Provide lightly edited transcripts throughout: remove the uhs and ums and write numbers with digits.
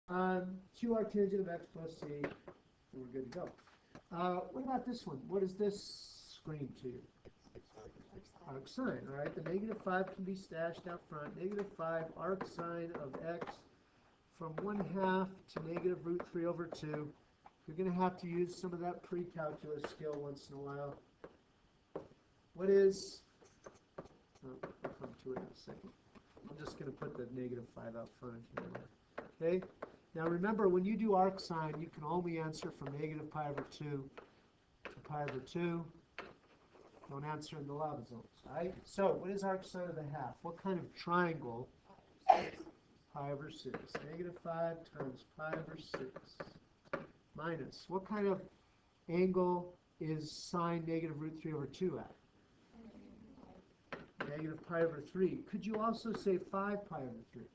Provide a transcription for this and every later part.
Q arctangent of x plus c, and we're good to go. What about this one? What does this scream to you? Arc sine, all right? The -5 can be stashed out front. -5 arc sine of x from 1/2 to -√3/2. You're going to have to use some of that pre-calculus skill once in a while. What is, I'll come to it in a second. I'm just going to put the -5 out front here. Okay? Now remember, when you do arc sine, you can only answer from -π/2 to π/2. Don't answer in the lava zones, all right? So what is arc sine of a half? What kind of triangle? π/6. -5 times π/6 minus. What kind of angle is sine -√3/2 at? -π/3. Could you also say 5π/3?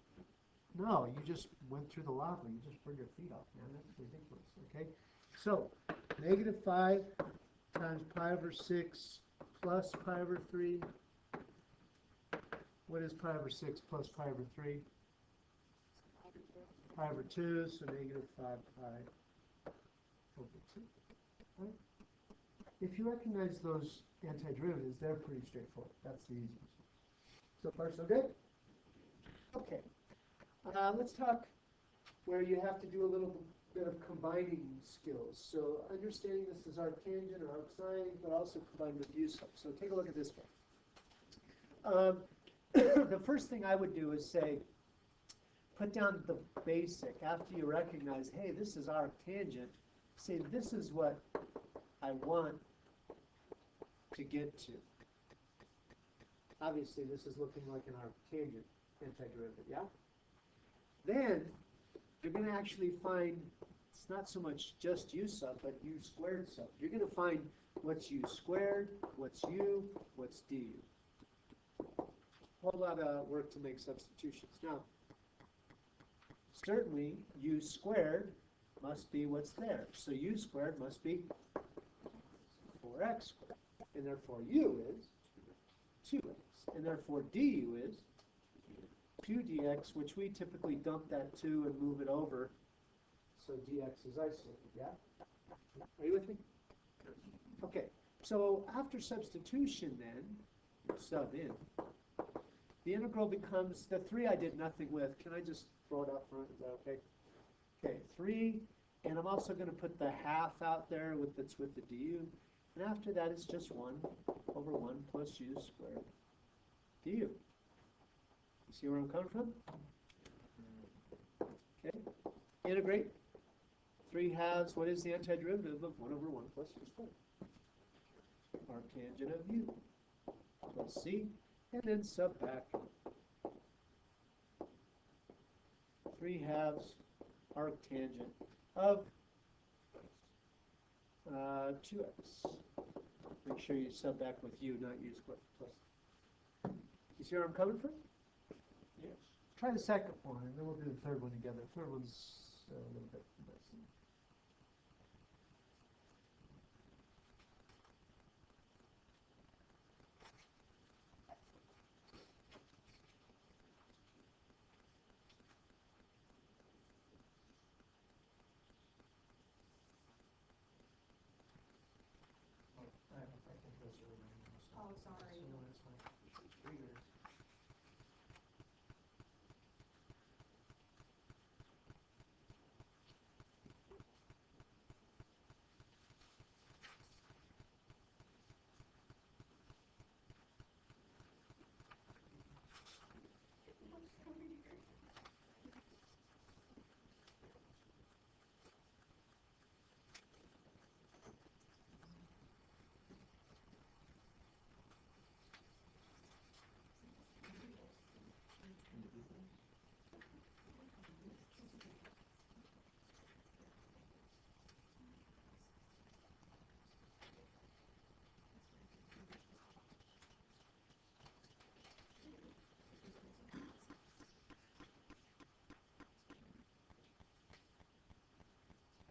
No, you just went through the lava. You just burned your feet off, man. That's ridiculous, okay? So, -5 times π/6 plus π/3. What is π/6 plus π/3? π/2, so -5π/2. Right? If you recognize those antiderivatives, they're pretty straightforward. That's the easiest. So far, so good? Okay. Let's talk where you have to do a little bit of combining skills. So understanding this is arctangent or arc sine, but also combined with u sub. So take a look at this one. The first thing I would do is say, put down the basic. After you recognize, hey, this is arctangent, say this is what I want to get to. Obviously, this is looking like an arctangent antiderivative, yeah? Then, you're going to actually find, it's not so much just u sub, but u squared sub. You're going to find what's u squared, what's u, what's du. Whole lot of work to make substitutions. Now, certainly, u squared must be what's there. So u squared must be 4x squared. And therefore, u is 2x. And therefore, du is 2 dx, which we typically dump that 2 and move it over. So dx is isolated, yeah? Are you with me? Okay, so after substitution then, sub in, the integral becomes, the 3 I did nothing with. Can I just throw it up front? Is that okay? Okay, 3, and I'm also going to put the half out there that's with the du. And after that, it's just 1 over 1 plus u squared du. You see where I'm coming from? Okay. Integrate. 3/2. What is the antiderivative of 1 over 1 plus u squared? Arctangent of u plus c. And then sub back. 3/2 arctangent of 2x. Make sure you sub back with u, not u squared plus. You see where I'm coming from? Yes. Try the second one, and then we'll do the third one together. The third one's a little bit messy. Oh, sorry.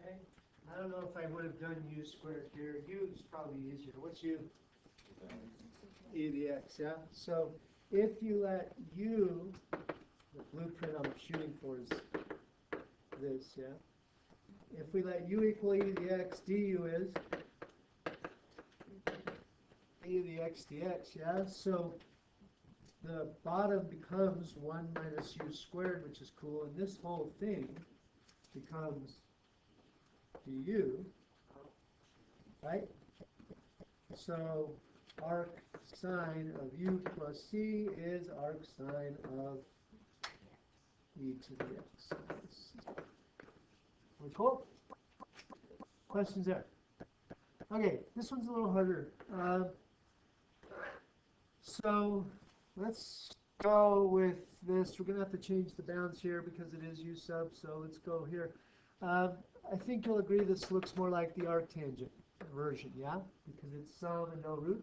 Okay. I don't know if I would have done u squared here. U is probably easier. What's u? E to the x, yeah? So if you let u, the blueprint I'm shooting for is this, yeah? If we let u equal e to the x, du is e to the x dx, yeah? So the bottom becomes 1 minus u squared, which is cool, and this whole thing becomes du, right? So arc sine of u plus c is arc sine of e to the x. We cool? Questions there? Okay, this one's a little harder. So let's go with this. We're going to have to change the bounds here because it is u sub, so let's go here. I think you'll agree this looks more like the arctangent version, yeah? Because it's sum and no root.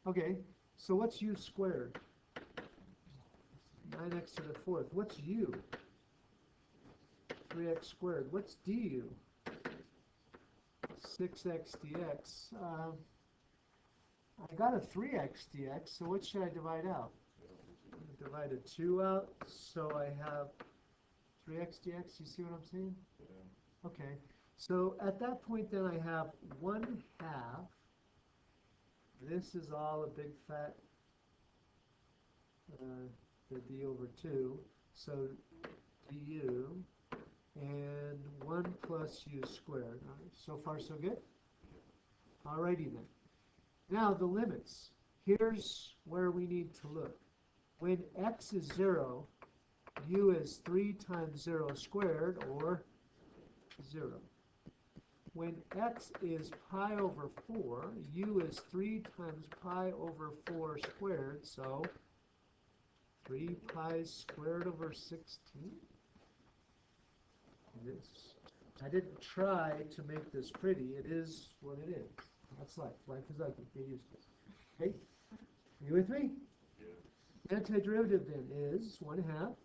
Okay, so what's u squared? 9x to the fourth. What's u? 3x squared. What's du? 6x dx. I got a 3x dx, so what should I divide out? Divide a 2 out, so I have 3x dx. You see what I'm saying? Yeah. Okay, so at that point then I have 1/2. This is all a big fat the d over 2, so du, and 1 plus u squared. All right, so far so good? Alrighty then. Now the limits. Here's where we need to look. When x is 0, u is 3 times 0 squared, or 0. When x is pi over 4, u is 3 times pi over 4 squared, so 3 pi squared over 16. I didn't try to make this pretty. It is what it is. That's life. Life is ugly. Get used to it. Okay? Are you with me? Yeah. Antiderivative then is 1/2.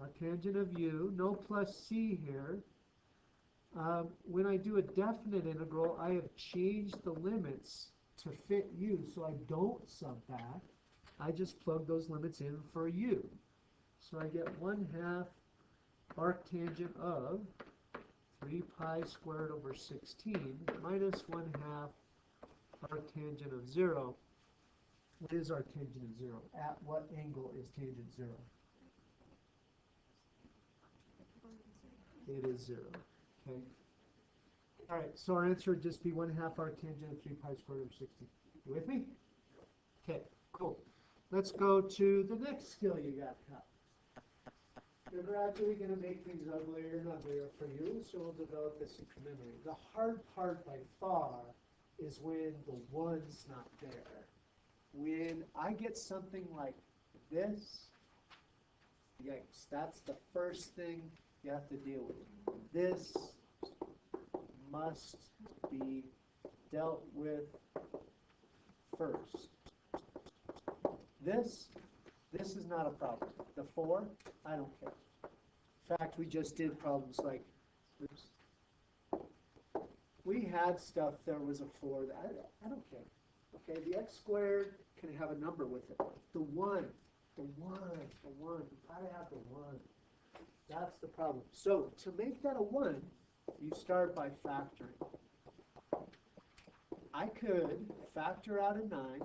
Arctangent of u. No plus c here. When I do a definite integral, I have changed the limits to fit u, so I don't sub back. I just plug those limits in for u. So I get 1/2 arctangent of 3 pi squared over 16 minus 1/2 arctangent of 0. What is arctangent of 0? At what angle is tangent 0? It is 0. Okay. All right, so our answer would just be 1/2 arctangent of 3 pi squared over 16. You with me? Okay, cool. Let's go to the next skill you got, Kyle. You're gradually going to make things uglier and uglier for you, so we'll develop this into memory. The hard part by far is when the 1's not there. When I get something like this, yikes, that's the first thing you have to deal with. This must be dealt with first. This is not a problem. The 4, I don't care. In fact, we just did problems like, oops. We had stuff, there was a 4. I don't care. Okay, the x squared can have a number with it. The 1. You gotta have the 1. That's the problem. So, to make that a 1, you start by factoring. I could factor out a 9.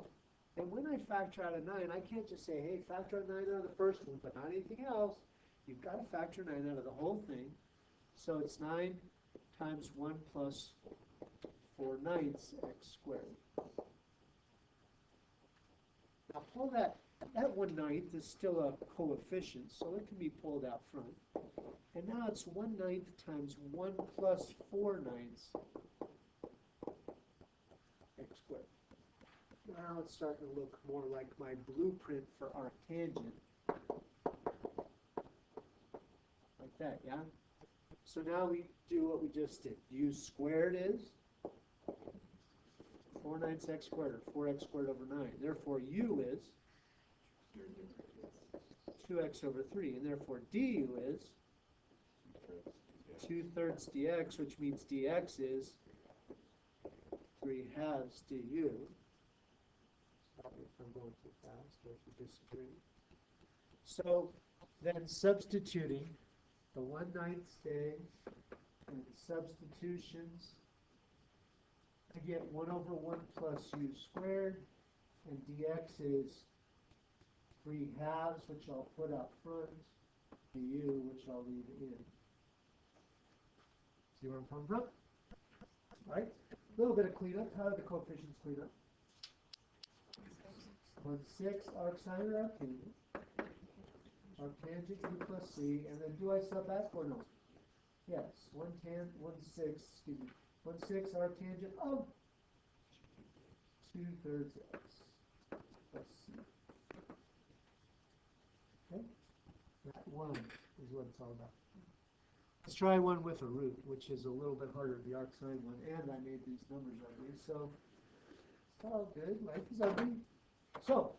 And when I factor out a 9, I can't just say, hey, factor out 9 out of the first one, but not anything else. You've got to factor 9 out of the whole thing. So it's 9 times 1 plus 4/9 x squared. Now pull that 1/9 is still a coefficient, so it can be pulled out front. And now it's 1/9 times 1 plus 4/9 x squared. Now it's starting to look more like my blueprint for arctangent. Like that, yeah? So now we do what we just did. U squared is 4/9 x squared, or 4x squared over 9. Therefore, u is 2x over 3. And therefore, du is 2/3 dx, which means dx is 3/2 du. Sorry if I'm going too fast or if you disagree. So then substituting the 1/9 stays and substitutions, I get 1 over 1 plus u squared, and dx is 3/2, which I'll put up front, du, which I'll leave in. See where I'm coming from? Right? A little bit of cleanup. How do the coefficients clean up? 1/6 arcsine or arctangent. Arctangent u plus c, and then do I sub back or no? Yes, 1/6 arctangent of 2/3 x plus c. Okay? That one is what it's all about. Let's try one with a root, which is a little bit harder, the arcsine one, and I made these numbers ugly, so it's all good. Life is ugly. So,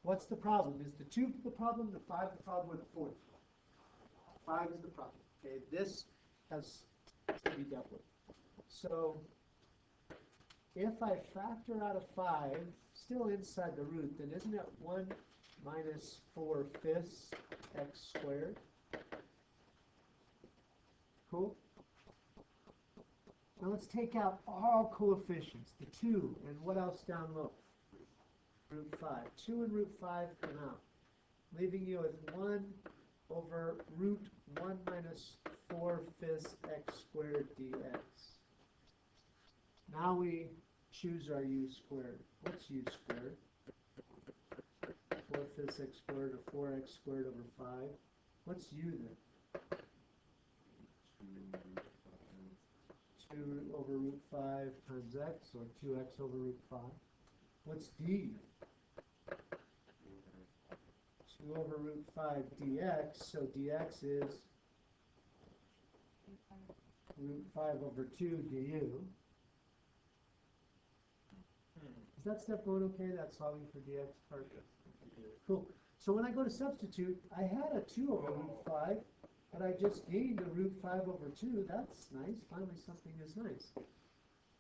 what's the problem? Is the 2 the problem, the 5 the problem, or the 4? 5 is the problem. Okay, this has to be dealt with. So, if I factor out of 5, still inside the root, then isn't it 1 minus 4/5 x squared? Cool? Now let's take out all coefficients, the 2, and what else down low? Root 5. 2 and root 5 come out, leaving you with 1 over root 1 minus 4/5 x squared dx. Now we choose our u squared. What's u squared? 4/5 x squared or 4x squared over 5. What's u then? 2 over root 5 times x, or 2x over root 5. What's du? 2 over root 5 dx, so dx is root 5 over 2 du. Is that step going okay? That's solving for dx part? Cool. So when I go to substitute, I had a 2 over root 5, but I just gained a root 5 over 2. That's nice. Finally, something is nice.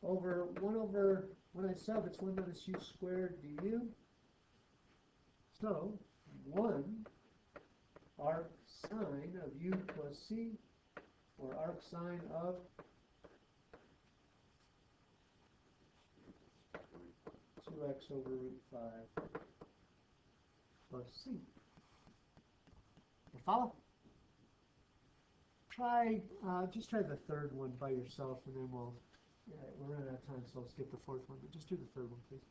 Over 1 over, when I sub, it's 1 minus u squared du. So, 1 arc sine of u plus c, or arc sine of 2x over root 5 plus c. You follow? Just try the third one by yourself, and then we're running out of time, so I'll skip the fourth one, but just do the third one, please.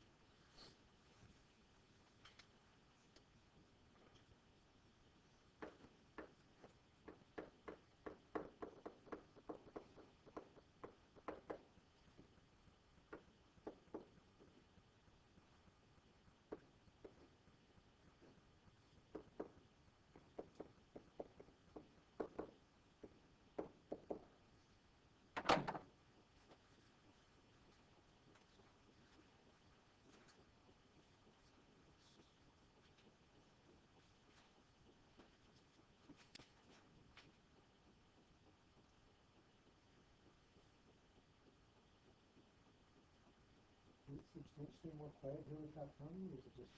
Is it substantially more quiet here without Tony, or is it just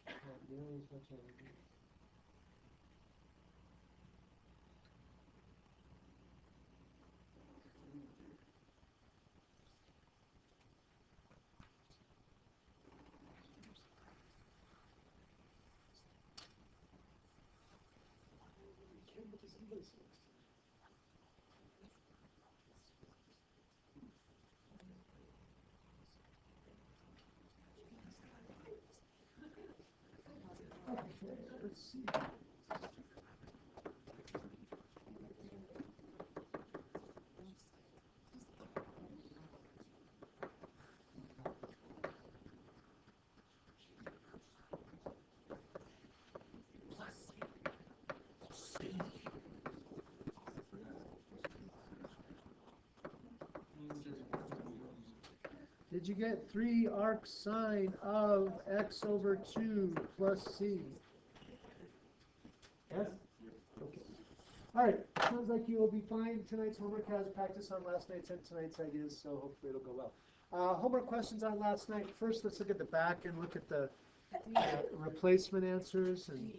not nearly as much energy? Okay, let's see. Did you get 3 arc sine of x over 2 plus c? Yes? Okay. All right. Sounds like you will be fine. Tonight's homework has practice on last night's and tonight's ideas, so hopefully it'll go well. Homework questions on last night. First, let's look at the back and look at the replacement answers. And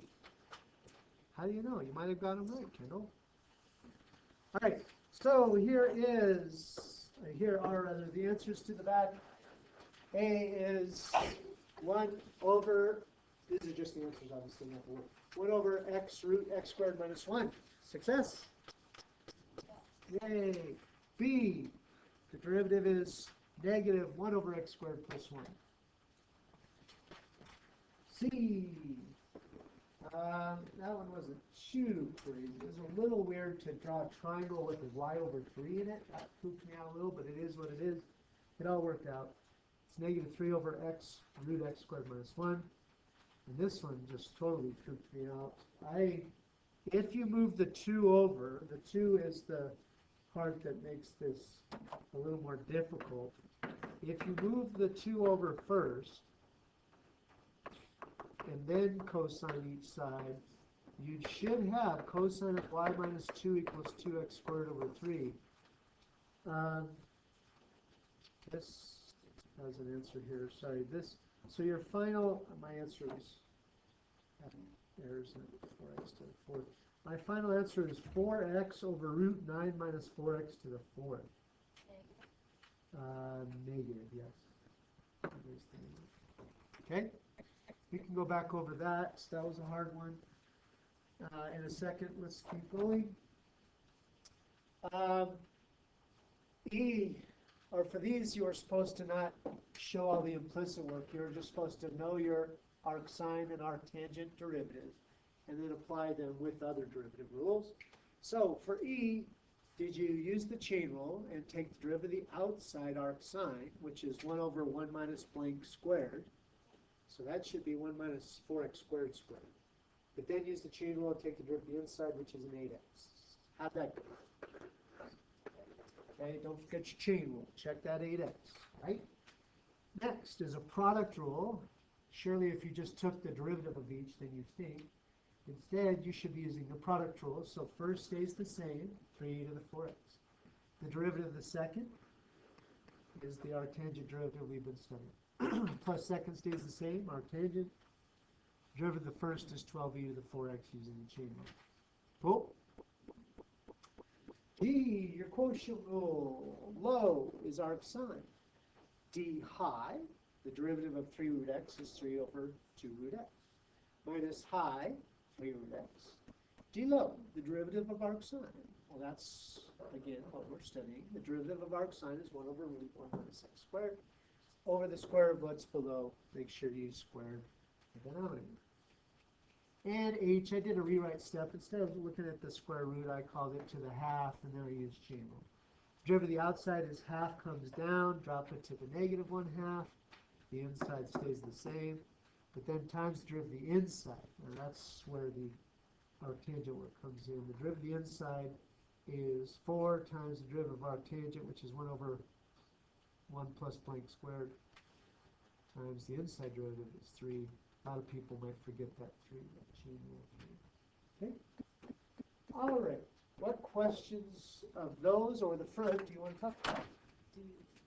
how do you know? You might have got them right, Kendall. All right, so here are rather the answers to the back. A is 1 over, these are just the answers, obviously, not the word. 1 over x root x squared minus 1. Success. Yay. B, the derivative is negative 1 over x squared plus 1. C, that one wasn't too crazy. It was a little weird to draw a triangle with a y over 3 in it. That pooped me out a little, but it is what it is. It all worked out. It's negative 3 over x root x squared minus 1. And this one just totally pooped me out. If you move the 2 over, the 2 is the part that makes this a little more difficult. If you move the 2 over first, and then cosine each side, you should have cosine of y minus 2 equals 2x squared over 3. This has an answer here. Sorry, so your final, my answer is, errors in 4x to the 4th. My final answer is 4x over root 9 minus 4x to the 4th. Negative, yes. Okay, we can go back over that. That was a hard one. In a second, let's keep going. Or for these, you were supposed to not show all the implicit work. You were just supposed to know your arcsine and arctangent derivatives, and then apply them with other derivative rules. So for E, did you use the chain rule and take the derivative of the outside arcsine, which is 1 over 1 minus blank squared? So that should be 1 minus 4x squared squared. But then use the chain rule and take the derivative of the inside, which is an 8x. How'd that go? Okay, don't forget your chain rule. Check that 8x, right? Next is a product rule. Surely if you just took the derivative of each, then you think. Instead, you should be using the product rule. So first stays the same, 3 to the 4x. The derivative of the second is the arctangent derivative we've been studying. Plus second stays the same, arctangent. Derivative of the first is 12e to the 4x using the chain rule. Cool. D, your quotient rule. Low is arcsine. D high, the derivative of 3 root x is 3 over 2 root x. Minus high, 3 root x. D low, the derivative of arcsine. Well, that's, again, what we're studying. The derivative of arcsine is 1 over root 1 minus x squared. Over the square of what's below, make sure you square the denominator. And H, I did a rewrite step. Instead of looking at the square root, I called it to the half, and then I used chain rule. Derivative of the outside is half comes down, drop it to the negative 1/2. The inside stays the same. But then times the derivative of the inside. And that's where the arctangent work comes in. The derivative of the inside is 4 times the derivative of arctangent, which is 1 over 1 plus blank squared, times the inside derivative is 3. A lot of people might forget that 3, that chain rule 3. Okay? All right. What questions of those or the front do you want to talk about?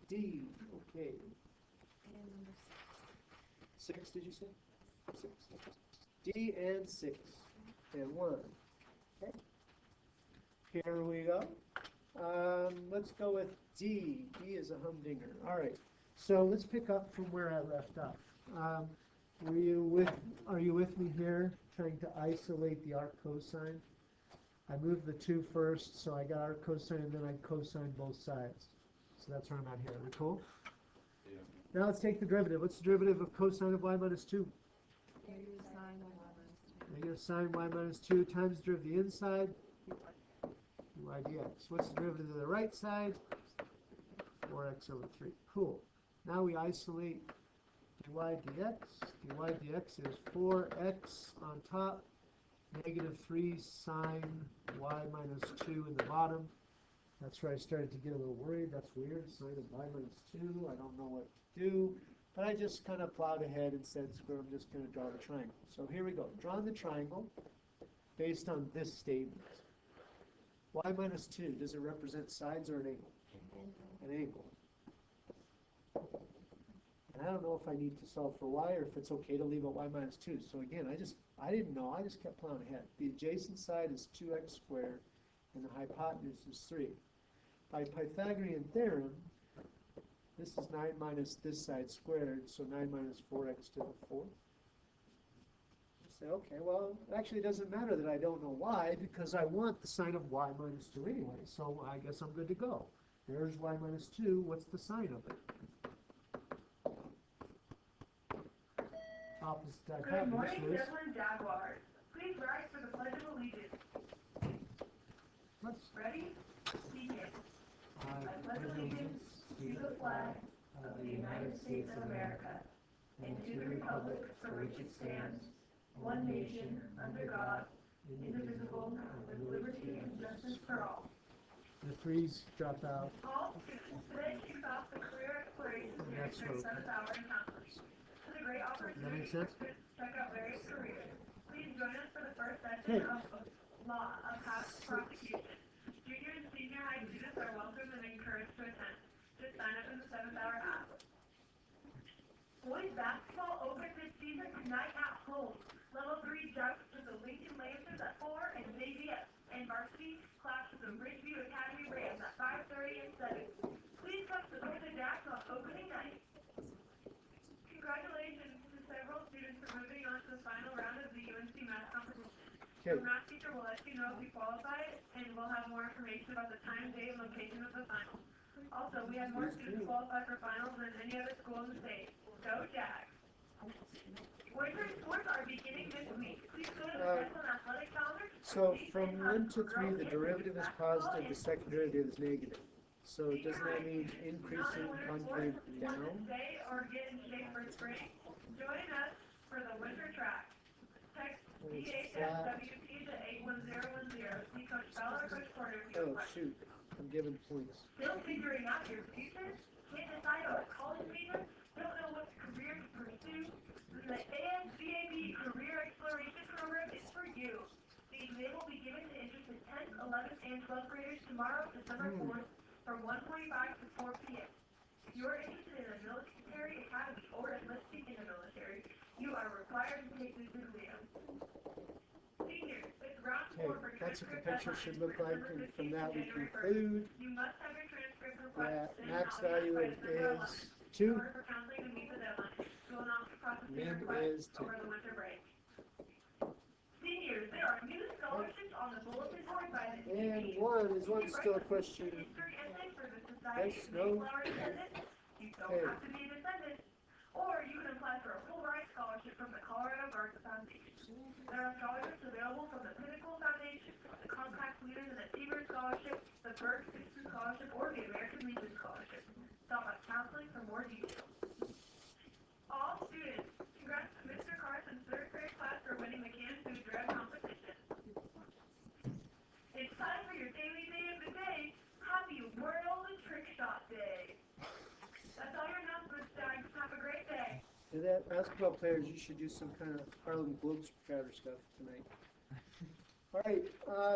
D. Okay. And number 6, did you say? 6. D and 6. And 1. Okay. Here we go. Let's go with D. D is a humdinger. All right. So let's pick up from where I left off. Are you with me here, trying to isolate the arc cosine? I moved the 2 first, so I got arc cosine, and then I cosine both sides. So that's where I'm at here. Are we cool? Yeah. Now let's take the derivative. What's the derivative of cosine of y minus 2? negative sine y minus 2. Negative sine y minus 2 times the derivative of the inside, y dx. What's the derivative of the right side? 4x over 3. Cool. Now we isolate dy dx. dy dx is 4x on top, negative 3 sine y minus 2 in the bottom. That's where I started to get a little worried. That's weird. Sine of y minus 2. I don't know what to do. But I just kind of plowed ahead and said, screw it, I'm just going to draw the triangle. So here we go. Drawing the triangle based on this statement. Y minus 2, does it represent sides or an angle? An angle. And I don't know if I need to solve for y or if it's okay to leave it y minus 2. So again, I didn't know. I just kept plowing ahead. The adjacent side is 2x squared, and the hypotenuse is 3. By Pythagorean theorem, this is 9 minus this side squared, so 9 minus 4x to the 4th. Say, okay, well, it actually doesn't matter that I don't know y, because I want the sign of y minus 2 anyway, so I guess I'm good to go. There's y minus 2. What's the sign of it? Opposite Good hypotenuse morning, is... Zeppelin Jaguars. Please rise for the Pledge of Allegiance. Let's... Ready? Begin. I pledge allegiance to the flag of the United States of America and to the republic for which it stands, one nation, under God, indivisible, with liberty and justice for all. The 3's drop out. All students, today kicks off the career exploration series for 7th hour encounters. This is a great opportunity Does that make sense? to check out various careers. Please join us for the first session of Law of House Prosecution. Junior and senior high students are welcome and encouraged to attend. Just sign up in the 7th hour app. Boys basketball opens its season tonight at home. Level 3 jumps to the Lincoln Lancers at 4 and JVS. And varsity clash with the Ridgeview Academy Rams at 5:30 and 7. Please come support the Jacks on opening night. Congratulations to several students for moving on to the final round of the UNC math competition. Okay. Your math teacher will let you know if you qualified, and we'll have more information about the time, day, and location of the final. Also, we have more students qualify for finals than any other school in the state. Go Jags! Winter sports are beginning this week. Please go to the Zeppelin athletic calendar. So from 1 to 3, the derivative is positive, the second derivative is negative. So doesn't that mean increasing on the way down? Stay or get in shape for spring? Join us for the winter track. Text DHSWP to 81010. See Coach Bell or Coach Porter if you have Oh, questions. shoot. I'm giving points. Still figuring out your future? Can't decide on a college major? Don't know what career to pursue? The ASVAB Career Exploration Program is for you. The exam will be given to interested 10th, 11th, and 12th graders tomorrow, December 4th, from 1:45 to 4 p.m. If you are interested in a military academy or enlisting in the military, you are required to take this exam. Seniors, it's round 4 for That's what the transcript picture deadline should for look like, December and from 15th that to we January 1st. conclude You must have your transcript that request in max by value December 11th. is In 2, order for counseling to meet the deadline, you will not be processing min requests is 2. over the winter break. Seniors, there are new scholarships on the bulletin board by the And DP. is one still a question? History essay for the Society Yes, of no? Mayflower Descendants. You don't Okay. have to be a descendant. Or you can apply for a full ride scholarship from the Colorado Garden Foundation. There are scholarships available from the Pinnacle Foundation, the Compact Leaders and Achievers Scholarship, the Burke Citizen Scholarship, or the American Legion Scholarship. Stop by counseling for more details. All students, congrats to Mr. Carson's 3rd grade class for winning the Can Food Drive competition. It's time for your daily day of the day. Happy World Trick Shot Day. That's all your announcements, Jags. Have a great day. To that basketball players, you should do some kind of Harlem Globetrotter stuff tonight. All right,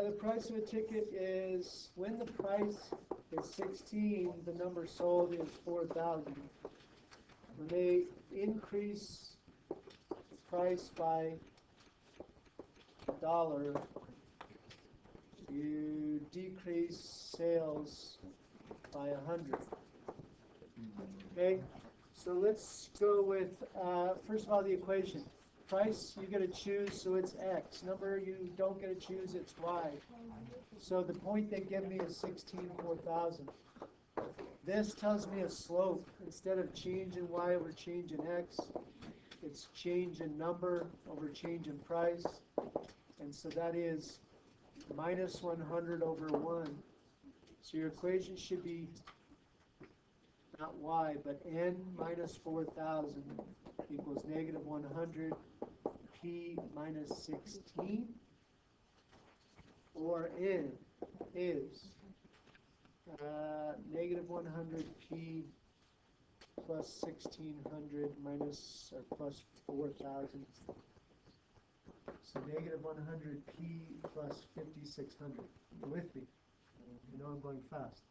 the price of a ticket is, when the price is 16, the number sold is 4,000. When they increase the price by $1, you decrease sales by 100. Okay, so let's go with, first of all, the equation. Price, you get to choose, so it's X. Number you don't get to choose, it's Y. So the point they give me is 16,4,000. This tells me a slope. Instead of change in Y over change in X, it's change in number over change in price. And so that is minus 100 over 1. So your equation should be not Y, but N minus 4,000 equals negative 100 P minus 16, or N is negative 100 P plus 1,600 minus or plus 4,000. So negative 100 P plus 5,600. You're with me? You know I'm going fast.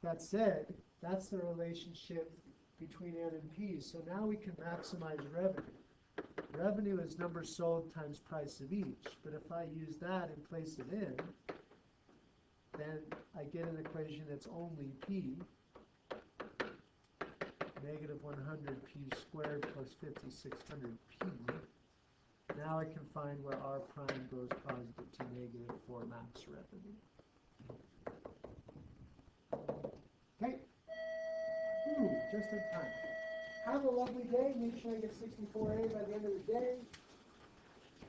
That said, that's the relationship between N and P. So now we can maximize revenue. Revenue is number sold times price of each. But if I use that and place it in, then I get an equation that's only P, negative 100 P squared plus 5600 P. Now I can find where R prime goes positive to negative for max revenue. Okay. Ooh, just in time. Have a lovely day. Make sure I get 64A by the end of the day.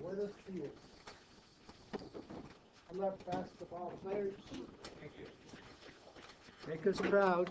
Buenos dias. I love basketball players. Thank you. Make us proud.